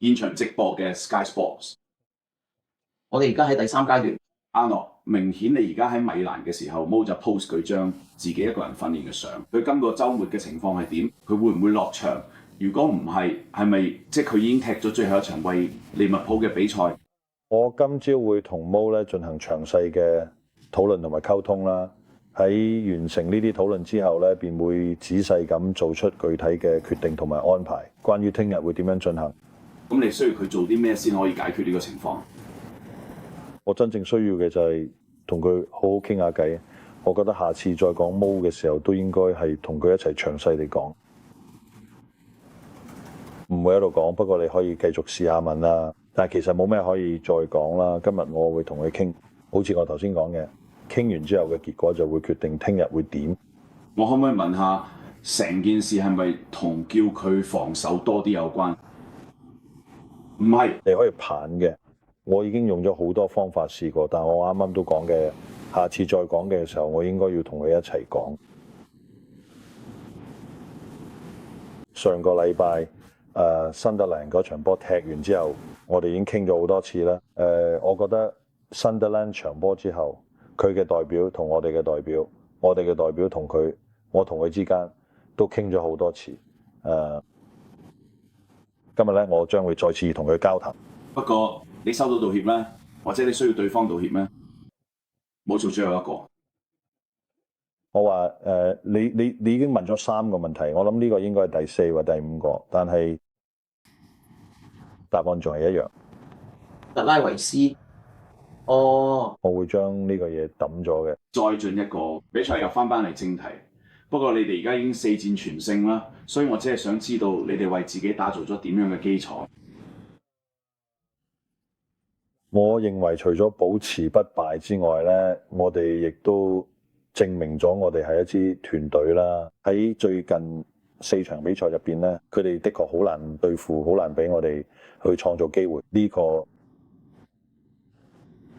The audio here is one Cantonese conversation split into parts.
現場直播嘅 Sky Sports。我哋而家喺第3階段。阿諾，明顯你而家喺米蘭嘅時候，Mo就 post 佢將自己一個人訓練嘅相。佢今個週末嘅情況係點？佢會唔會落場？如果唔係，係咪即係佢已經踢咗最後一場為利物浦嘅比賽？我今朝會同 Mo 咧進行詳細嘅討論同埋溝通啦。喺完成呢啲討論之後咧，便會仔細咁做出具體嘅決定同埋安排。關於聽日會點樣進行？咁你需要佢做啲咩先可以解決呢個情況？我真正需要嘅就係同佢好好傾下偈。我覺得下次再講 Mo 嘅時候，都應該係同佢一齊詳細地講，唔會喺度講。不過你可以繼續試下問啦。但係其實冇咩可以再講啦。今日我會同佢傾，好似我頭先講嘅，傾完之後嘅結果就會決定聽日會點。我可唔可以問下，成件事係咪同叫佢防守多啲有關？唔係，你可以盤嘅。我已經用咗好多方法試過，但我啱啱都講嘅，下次再講嘅時候，我應該要同佢一齊講。上個禮拜新德蘭嗰場波踢完之後，我哋已經傾咗好多次啦。我覺得新德蘭場波之後，佢嘅代表同我哋嘅代表，我哋嘅代表同佢，我同佢之間都傾咗好多次。今日咧，我將會再次同佢交談。不過你收到道歉咩？或者你需要對方道歉咩？冇做最後一個。我話你已經問咗3個問題，我諗呢個應該係第4或第5個，但係答案仲係一樣。特拉維斯，我會將呢個嘢抌咗嘅。再進一個比賽又翻嚟正題。不過你哋而家已經4戰全勝啦，所以我只係想知道你哋為自己打造咗點樣嘅基礎。我認為除咗保持不敗之外咧，我哋亦都證明咗我哋係一支團隊啦。喺最近4場比賽入邊咧，佢哋的確好難對付，好難俾我哋去創造機會。呢個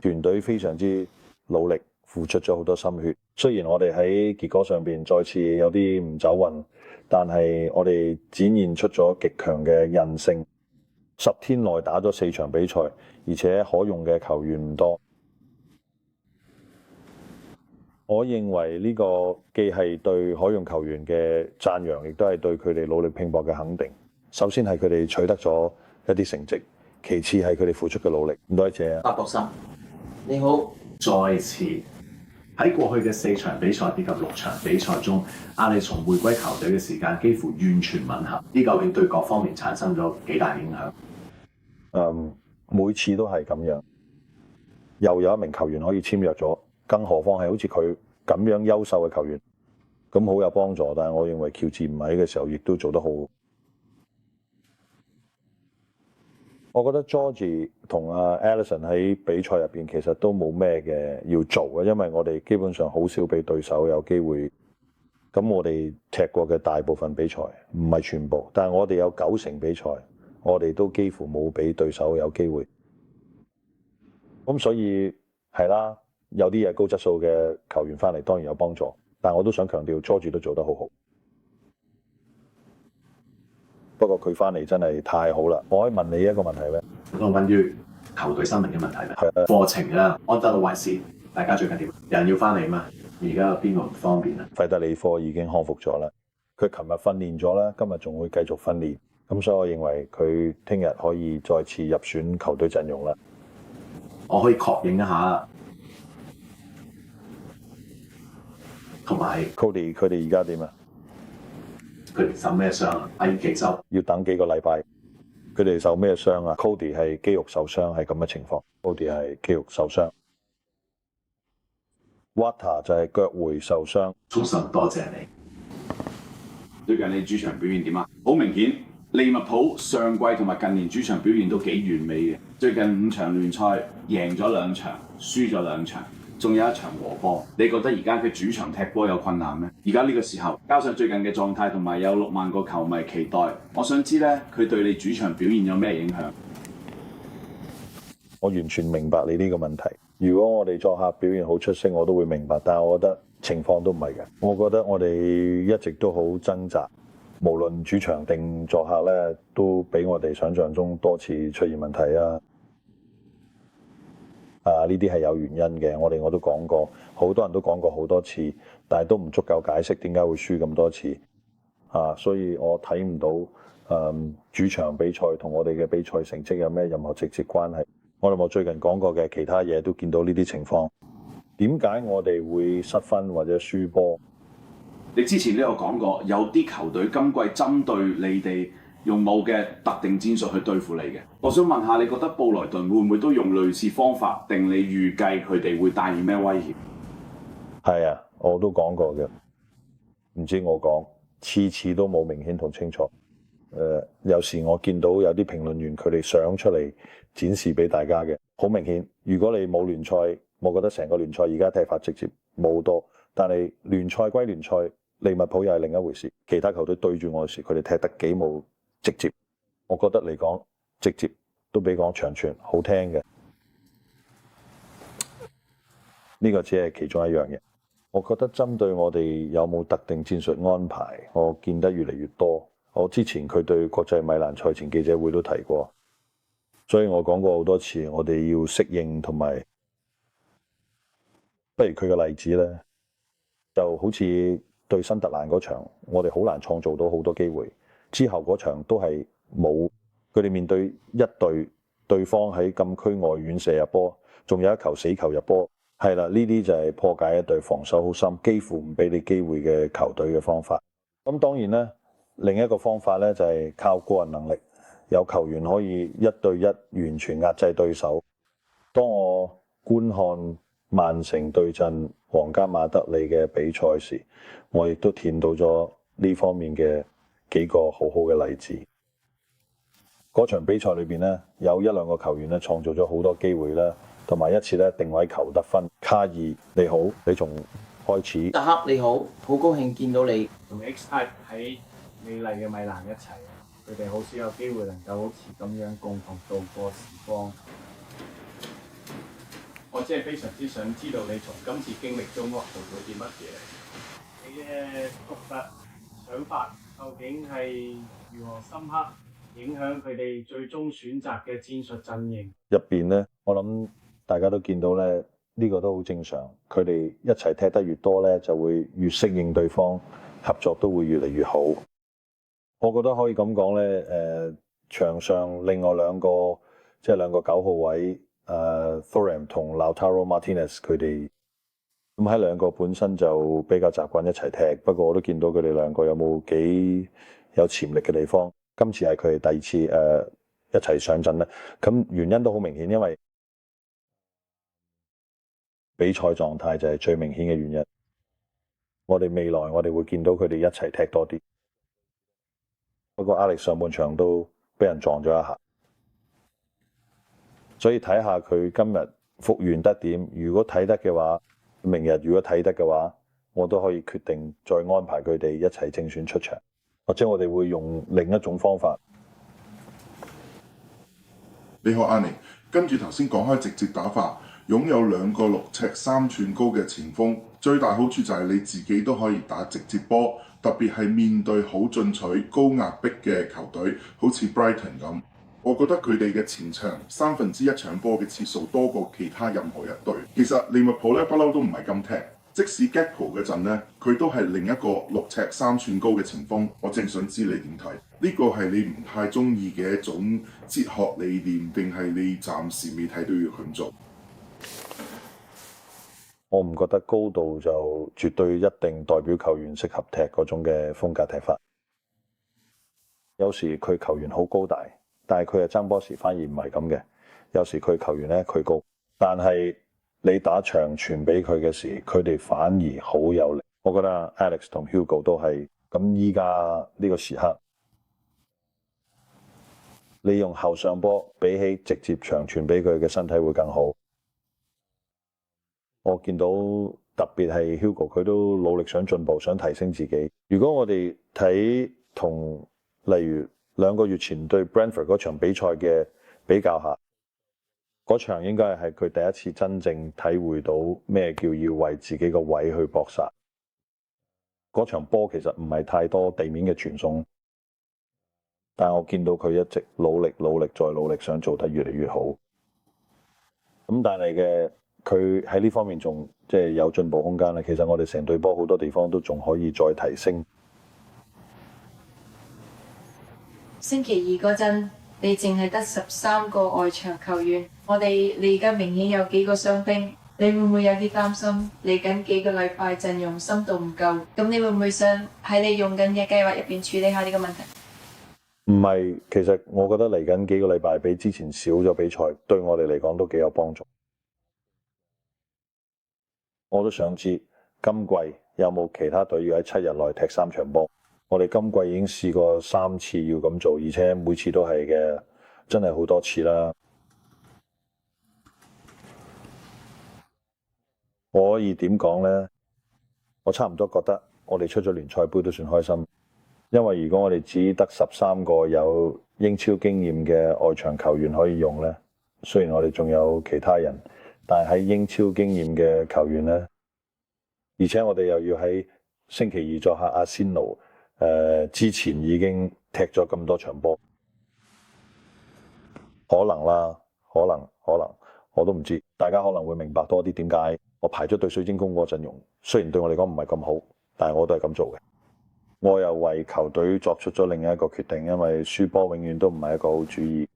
團隊非常之努力，付出咗好多心血。雖然我哋喺結果上邊再次有啲唔走運，但係我哋展現出咗極強嘅韌性。10天內打咗4場比賽，而且可用嘅球員唔多。我認為呢個既係對可用球員嘅讚揚，亦都係對佢哋努力拼搏嘅肯定。首先係佢哋取得咗一啲成績，其次係佢哋付出嘅努力。唔該謝啊，白博森，你好。再次喺過去嘅4場比賽以及6場比賽中，阿里松回歸球隊嘅時間幾乎完全吻合。呢究竟對各方面產生咗幾大影響？每次都係咁樣，又有一名球員可以簽約咗，更何況係好似佢咁樣優秀嘅球員，咁好有幫助。但係我認為喬治唔喺嘅時候，亦都做得好。我覺得 George 同阿 Alisson 喺比賽入邊其實都冇咩嘅要做嘅，因為我哋基本上好少俾對手有機會。咁我哋踢過嘅大部分比賽唔係全部，但係我哋有90%比賽，我哋都幾乎冇俾對手有機會。咁所以係啦，有啲嘢高質素嘅球員翻嚟當然有幫助，但係我都想強調 George 都做得好好。不過佢翻嚟真係太好啦！我可以問你一個問題咩？我關於球隊生命嘅問題咧，課程啊，安德魯維斯，大家最近點？人要翻嚟嘛？而家有邊個唔方便啊？費德里科已經康復咗啦，佢琴日訓練咗啦，今日仲會繼續訓練。咁所以我認為佢聽日可以再次入選球隊陣容啦。我可以確認一下，同埋 Cody 佢哋而家點啊？佢哋受咩傷啊？喺幾周？要等幾個禮拜。佢哋受咩傷啊 ？Cody 係肌肉受傷，係咁嘅情況。Cody 係肌肉受傷。Wata 就係腳回受傷。衷心多謝你。最近你主場表現點啊？好明顯，利物浦上季同埋近年主場表現都幾完美嘅。最近5場聯賽贏咗2場，輸咗2場。仲有1場和波，你覺得而家嘅主場踢波有困難咩？而家呢個時候，加上最近嘅狀態同埋有6萬個球迷期待，我想知咧，佢對你主場表現有咩影響？我完全明白你呢個問題。如果我哋作客表現好出色，我都會明白，但係我覺得情況都唔係嘅。我覺得我哋一直都好掙扎，無論主場定作客咧，都比我哋想象中多次出現問題啊！呢啲係有原因嘅，我都講過，好多人都講過好多次，但係都唔足夠解釋點解會輸咁多次所以我睇唔到主場比賽同我哋嘅比賽成績有咩任何直接關係。我最近講過嘅其他嘢都見到呢啲情況。點解我哋會失分或者輸波？你之前都有講過，有啲球隊今季針對你哋用某嘅特定戰術去對付你嘅。我想問下，你覺得布萊頓會唔會都用類似方法？定你預計佢哋會帶現咩威脅？係啊，我都講過嘅。唔知我講次次都冇明顯同清楚。有時我見到有啲評論員佢哋想出嚟展示俾大家嘅，好明顯。如果你冇聯賽，我覺得成個聯賽而家踢法直接冇多。但係聯賽歸聯賽，利物浦又係另一回事。其他球隊對住我時，佢哋踢得幾冇直接。我覺得嚟講，直接都比講長傳好聽嘅。呢個只係其中一樣嘢。我覺得針對我哋有冇特定戰術安排，我見得越嚟越多。我之前佢對國際米蘭賽前記者會都提過，所以我講過好多次，我哋要適應同埋，不如佢嘅例子咧，就好似對新特蘭嗰場，我哋好難創造到好多機會。之後嗰場都係冇，佢哋面對一隊對方喺禁區外遠射入波，仲有一球死球入波，係啦，呢啲就係破解一隊防守好深，幾乎唔俾你機會嘅球隊嘅方法。咁當然咧。另一個方法咧就係靠個人能力，有球員可以一對一完全壓制對手。當我觀看曼城對陣皇家馬德里嘅比賽時，我亦都見到咗呢方面嘅幾個好好嘅例子。嗰場比賽裏邊咧，有一兩個球員咧創造咗好多機會啦，同埋一次咧定位球得分。卡爾你好，你從開始。達克你好，好高興見到你。同 X-Type 喺美麗嘅米蘭一齊，佢哋好少有機會能夠好似咁樣共同度過時光。我只係非常之想知道你從今次經歷中學到咗啲乜嘢？你嘅獨特想法究竟係如何深刻影響佢哋最終選擇嘅戰術陣營？入邊咧，我諗大家都見到咧，呢個都好正常。佢哋一齊踢得越多咧，就會越適應對方，合作都會越嚟越好。我覺得可以咁講咧，場上另外兩個即係兩個9號位Thuram 同 Lautaro Martinez 佢哋咁喺兩個本身就比較習慣一齊踢，不過我都見到佢哋兩個有冇幾有潛力嘅地方。今次係佢哋第二次一齊上陣咧，咁原因都好明顯，因為比賽狀態就係最明顯嘅原因。我哋未來我哋會見到佢哋一齊踢多啲。不過 Alex 上半場都俾人撞咗一下，所以睇下佢今日復原得點。如果睇得嘅話，明日如果睇得嘅話，我都可以決定再安排佢哋一齊正選出場，或者我哋會用另一種方法。你好，阿尼。跟住頭先講開直接打法，擁有2個6尺3寸高嘅前鋒，最大好處就係你自己都可以打直接波。特別係面對好進取、高壓迫嘅球隊，好似 Brighton 咁，我覺得佢哋嘅前場1/3搶波嘅次數多過其他任何一隊。其實利物浦咧不嬲都唔係咁踢，即使 Gakpo 嗰陣咧，佢都係另一個6尺3寸高嘅前鋒。我正想知你點睇？呢個係你唔太中意嘅一種哲學理念，定係你暫時未睇到要咁做？我唔覺得高度就絕對一定代表球員適合踢嗰種嘅風格踢法。有時佢球員好高大，但係佢係爭波時反而唔係咁嘅。有時佢球員咧佢高，但係你打長傳俾佢嘅時，佢哋反而好有力。我覺得 Alex 同 Hugo 都係咁。依家呢個時刻，你用後上波比起直接長傳俾佢嘅身體會更好。我見到特別係 Hugo 佢都努力想進步，想提升自己。如果我哋睇同例如2個月前對 Brentford 嗰場比賽嘅比較下，嗰場應該係佢第一次真正體會到咩叫要為自己個位去搏殺。嗰場波其實唔係太多地面嘅傳送，但係我見到佢一直努力再努力，想做得越嚟越好。咁但係嘅佢喺呢方面仲即係有進步空間咧。其實我哋成隊波好多地方都仲可以再提升。星期二嗰陣，你淨係得13個外場球員，你而家明顯有幾個傷兵，你會唔會有啲擔心？嚟緊幾個禮拜陣容深度唔夠，咁你會唔會想喺你用緊嘅計劃入邊處理下呢個問題？唔係，其實我覺得嚟緊幾個禮拜比之前少咗比賽，對我哋嚟講都幾有幫助。我都想知今季有冇其他隊要喺7日內踢3場波。我哋今季已經試過3次要咁做，而且每次都係嘅，真係好多次啦。我可以點講呢？我差唔多覺得我哋出咗聯賽杯都算開心。因為如果我哋只得13個有英超經驗嘅外場球員可以用呢，雖然我哋仲有其他人，但係喺英超經驗嘅球員呢，而且我哋又要喺星期二作客阿仙奴，之前已經踢咗咁多場波，可能啦，可能我都唔知，大家可能會明白多啲點解我排咗對水晶宮嗰個陣容，雖然對我嚟講唔係咁好，但係我都係咁做嘅。我又為球隊作出咗另一個決定，因為輸波永遠都唔係一個好主意，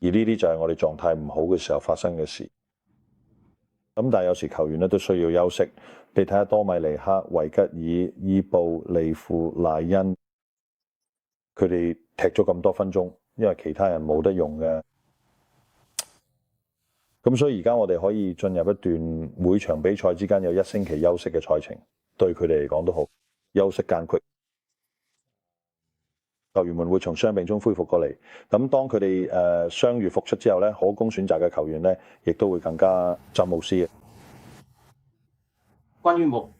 而呢啲就係我哋狀態唔好嘅時候發生嘅事。咁但係有時球員咧都需要休息，你睇下多米尼克、維吉爾、伊布、利庫、賴恩，佢哋踢咗咁多分鐘，因為其他人冇得用嘅。咁所以而家我哋可以進入一段每場比賽之間有1星期休息嘅賽程，對佢哋嚟講都好，休息間隙。球員們會從傷病中恢復過嚟，咁當佢哋傷愈復出之後咧，可供選擇嘅球員咧，亦都會更加浸無私嘅。關於莫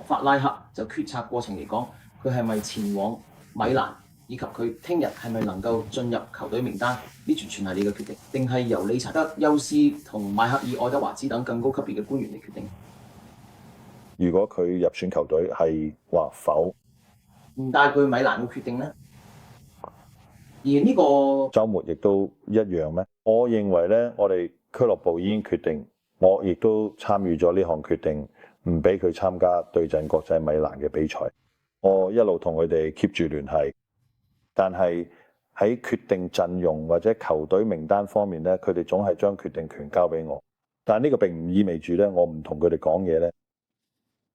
法拉克就決策過程嚟講，佢係咪前往米蘭，以及佢聽日係咪能夠進入球隊名單，呢全係你嘅決定，定係由理查德休斯同邁克爾愛德華茲等更高級別嘅官員嚟決定？如果佢入選球隊係或否唔帶佢去米蘭嘅決定呢？而呢個週末亦都一樣咩？我認為咧，我哋俱樂部已經決定，我亦都參與咗呢項決定，唔俾佢參加對陣國際米蘭嘅比賽。我一路同佢哋 keep 住聯繫，但係喺決定陣容或者球隊名單方面咧，佢哋總係將決定權交俾我。但係呢個並唔意味住咧，我唔同佢哋講嘢咧。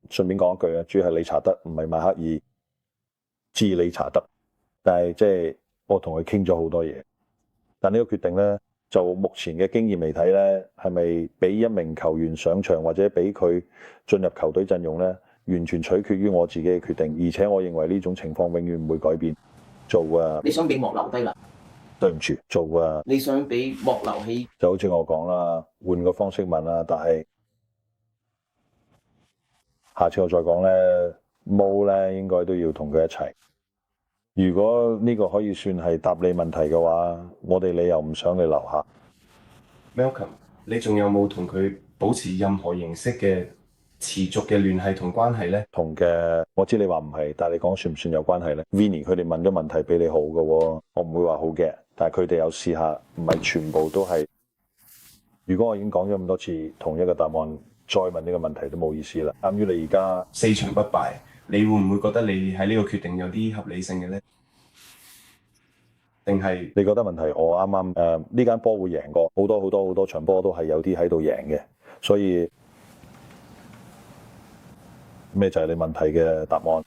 順便講一句啊，主要係理查德，唔係邁克爾，知理查德，但係即係。我同佢傾咗好多嘢，但呢個決定呢，就目前嘅經驗嚟睇呢，係咪俾一名球員上場或者俾佢進入球隊陣容呢，完全取決於我自己嘅決定。而且我認為呢種情況永遠唔會改變。你想俾莫留低啦？對唔住，你想俾莫留起？就好似我講啦，換個方式問啦。但係下次我再講呢，毛呢應該都要同佢一齊。如果呢個可以算係答你問題嘅話，我哋理由唔想你留下。Malcolm，你仲有冇同佢保持任何形式嘅持續嘅聯繫同關係呢？同嘅，我知你話唔係，但係你講算唔算有關係呢？ Vinny 佢哋問咗問題比你好嘅喎，我唔會話好嘅，但係佢哋有試下，唔係全部都係。如果我已經講咗咁多次同一個答案，再問呢個問題都冇意思啦。鑑於你而家4場不敗。你會唔會覺得你喺呢個決定有啲合理性嘅呢？定係你覺得問題？我啱啱呢間波會贏過好多場波都係有啲喺度贏嘅，所以咩就係你問題嘅答案。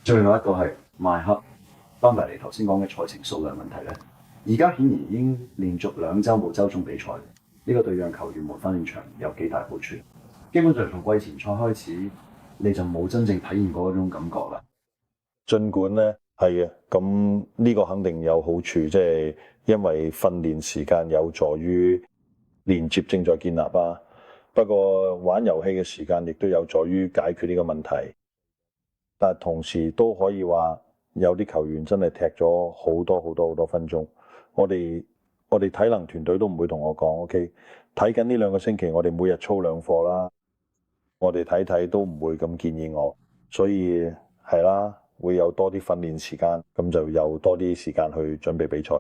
最後一個係邁克翻埋嚟頭先講嘅賽程數量問題咧，而家顯然已經連續2週冇周中比賽，呢個對讓球員們翻練場有幾大好處。基本上從季前賽開始，你就冇真正體驗過嗰種感覺啦。儘管咧係嘅，咁呢個肯定有好處，即係因為訓練時間有助於連接正在建立啊。不過玩遊戲嘅時間亦都有助於解決呢個問題。但係同時都可以話有啲球員真係踢咗好多分鐘。我哋體能團隊都唔會同我講 OK， 睇緊呢2個星期我哋每日操2課啦。我哋睇都唔會咁建議我，所以係啦，會有多啲訓練時間，咁就有多啲時間去準備比賽。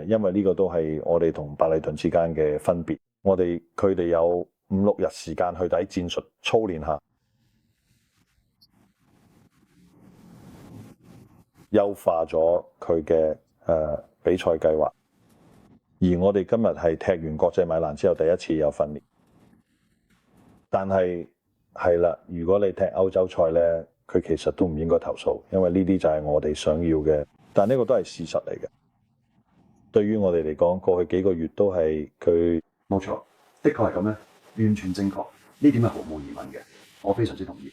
因為呢個都係我哋同白禮頓之間嘅分別，佢哋有5-6日時間去睇戰術操練下，優化咗佢嘅比賽計劃。而我哋今日係踢完國際米蘭之後第一次有訓練，但係啦，如果你踢歐洲賽呢，佢其實都唔應該投訴，因為呢啲就係我哋想要嘅，但呢個都係事實嚟嘅。對於我哋嚟講，過去幾個月都係佢冇錯，的確係咁樣，完全正確，呢點係毫無疑問嘅，我非常之同意。